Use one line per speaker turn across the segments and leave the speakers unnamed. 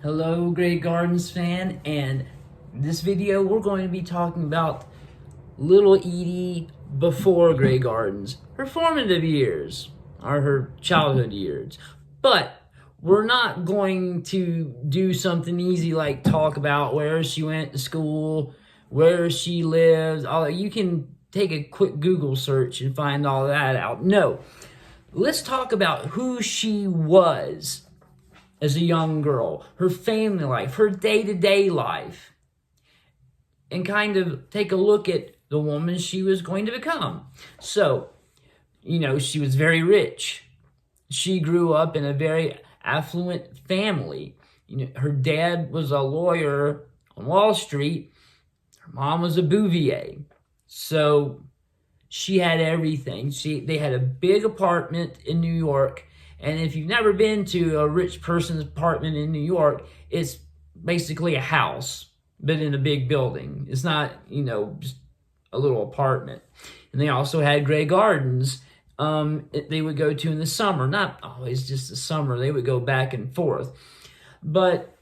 Hello, Great Gardens fan, and this video we're going to be talking about little Edie before Grey Gardens, her formative years, or her childhood years. But we're not going to do something easy like talk about where she went to school, where she lives. You can take a quick Google search and find all that out. No, let's talk about who she was as a young girl, her family life, her day-to-day life, and kind of take a look at the woman she was going to become. So, she was very rich. She grew up in a very affluent family. Her dad was a lawyer on Wall Street. Her mom was a bouvier. So she had everything. They had a big apartment in New York. And if you've never been to a rich person's apartment in New York, it's basically a house, but in a big building. It's not, just a little apartment. And they also had Grey Gardens they would go to in the summer. Not always just the summer. They would go back and forth. But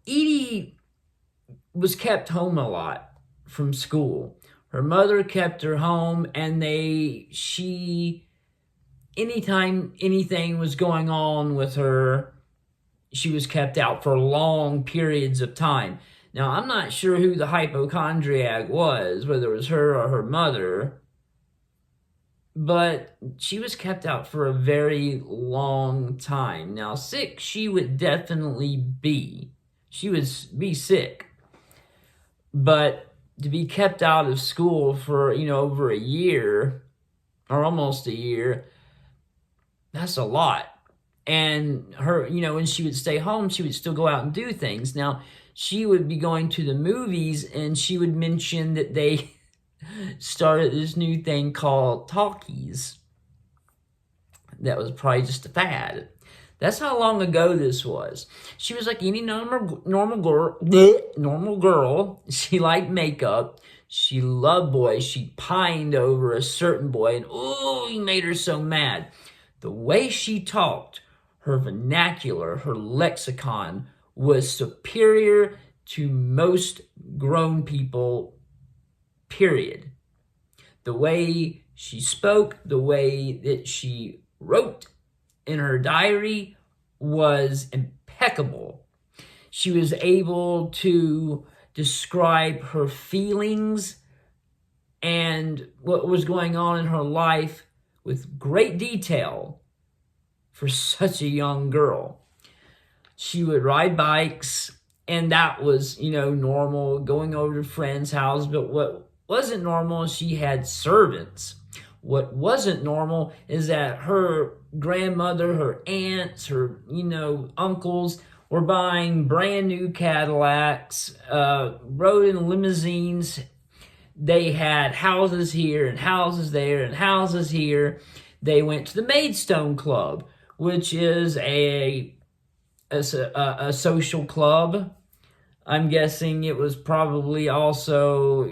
Edie was kept home a lot from school. Her mother kept her home, and anytime anything was going on with her, she was kept out for long periods of time. Now, I'm not sure who the hypochondriac was, whether it was her or her mother, but she was kept out for a very long time. Now, sick she would definitely be. She would be sick. But to be kept out of school for, over a year, or almost a year, that's a lot. And her, when she would stay home, she would still go out and do things. Now, she would be going to the movies, and she would mention that they started this new thing called talkies. That was probably just a fad. That's how long ago this was. She was like any normal girl. She liked makeup. She loved boys. She pined over a certain boy, and he made her so mad. The way she talked, her vernacular, her lexicon was superior to most grown people, period. The way she spoke, the way that she wrote in her diary was impeccable. She was able to describe her feelings and what was going on in her life with great detail for such a young girl. She would ride bikes, and that was, normal, going over to friends' house. But what wasn't normal is she had servants. What wasn't normal is that her grandmother, her aunts, her, uncles were buying brand new Cadillacs, rode in limousines. They had houses here and houses there and houses here. They went to the Maidstone Club, which is a social club. I'm guessing it was probably also,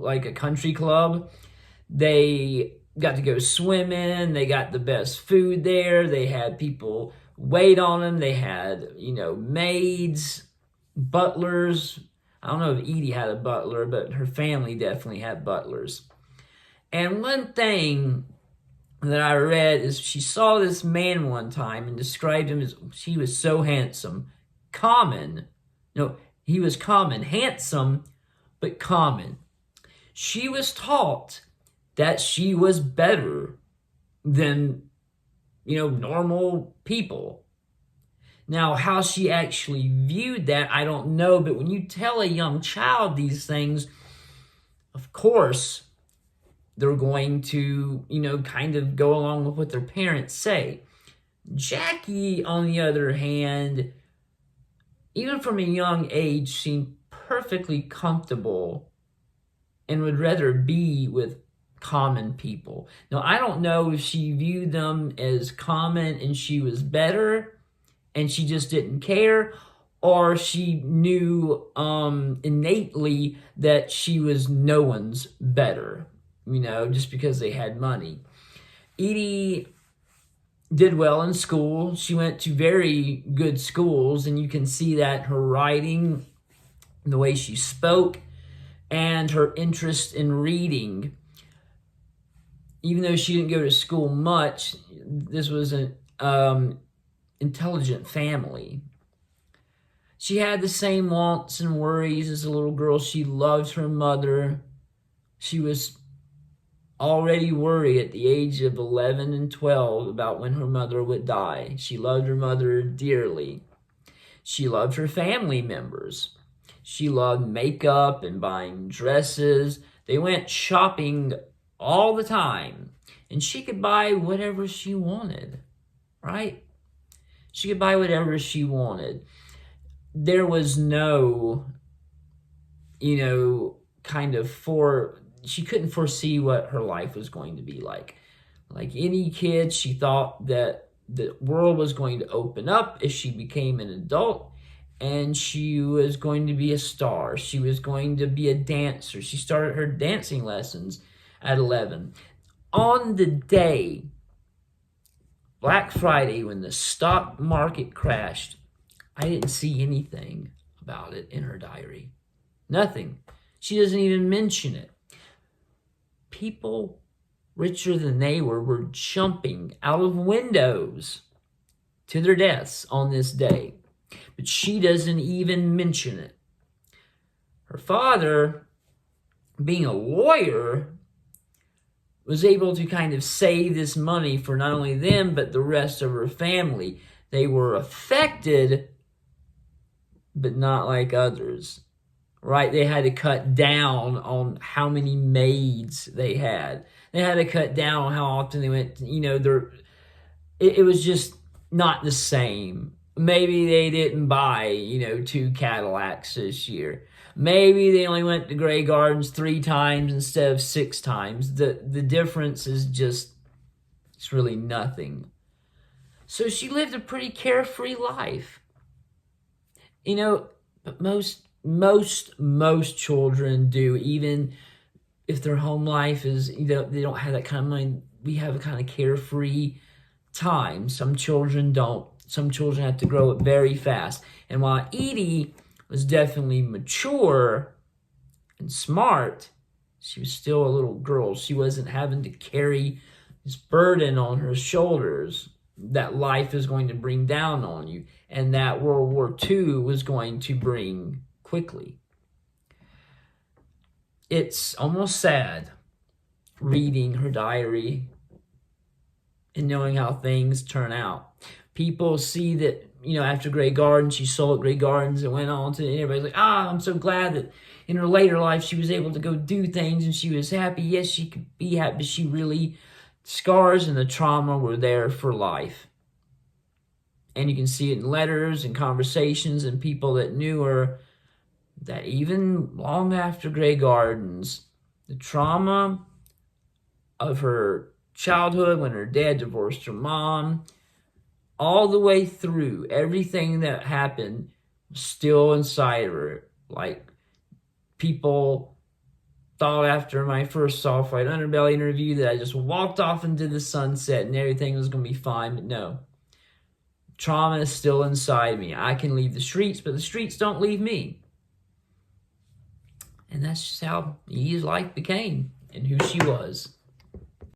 like a country club. They got to go swimming. They got the best food there. They had people wait on them. They had, maids, butlers. I don't know if Edie had a butler, but her family definitely had butlers. And one thing that I read is she saw this man one time and described him as he was so handsome. Common. No, he was common. Handsome, but common. She was taught that she was better than, normal people. Now, how she actually viewed that, I don't know. But when you tell a young child these things, of course, they're going to, kind of go along with what their parents say. Jackie, on the other hand, even from a young age, seemed perfectly comfortable and would rather be with common people. Now, I don't know if she viewed them as common and she was better and she just didn't care, or she knew innately that she was no one's better, just because they had money. Edie did well in school. She went to very good schools, and you can see that in her writing, the way she spoke, and her interest in reading. Even though she didn't go to school much, this was an intelligent family. She had the same wants and worries as a little girl. She loved her mother. She was already worried at the age of 11 and 12 about when her mother would die. She loved her mother dearly. She loved her family members. She loved makeup and buying dresses. They went shopping all the time, and she could buy whatever she wanted, right? She could buy whatever she wanted. There was no, she couldn't foresee what her life was going to be like. Like any kid, she thought that the world was going to open up as she became an adult, and she was going to be a star. She was going to be a dancer. She started her dancing lessons at 11. On the day, Black Friday, when the stock market crashed, I didn't see anything about it in her diary. Nothing. She doesn't even mention it. People richer than they were jumping out of windows to their deaths on this day. But she doesn't even mention it. Her father, being a lawyer, was able to kind of save this money for not only them, but the rest of her family. They were affected, but not like others, right? They had to cut down on how many maids they had. They had to cut down on how often they went, it was just not the same. Maybe they didn't buy, 2 Cadillacs this year. Maybe they only went to Grey Gardens 3 times instead of 6 times. The difference is just, it's really nothing. So she lived a pretty carefree life. But most children do, even if their home life is, they don't have that kind of money. We have a kind of carefree time. Some children don't. Some children have to grow up very fast. And while Edie was definitely mature and smart, she was still a little girl. She wasn't having to carry this burden on her shoulders that life is going to bring down on you, and that World War II was going to bring quickly. It's almost sad reading her diary and knowing how things turn out. People see that, after Grey Gardens, she sold Grey Gardens and went on to, and everybody's like, I'm so glad that in her later life she was able to go do things and she was happy. Yes, she could be happy, but she really, scars and the trauma were there for life. And you can see it in letters and conversations and people that knew her, that even long after Grey Gardens, the trauma of her childhood when her dad divorced her mom, all the way through, everything that happened was still inside of her. Like, people thought after my first Soft White Underbelly interview that I just walked off into the sunset and everything was going to be fine, but no. Trauma is still inside me. I can leave the streets, but the streets don't leave me. And that's just how Edie's life became and who she was.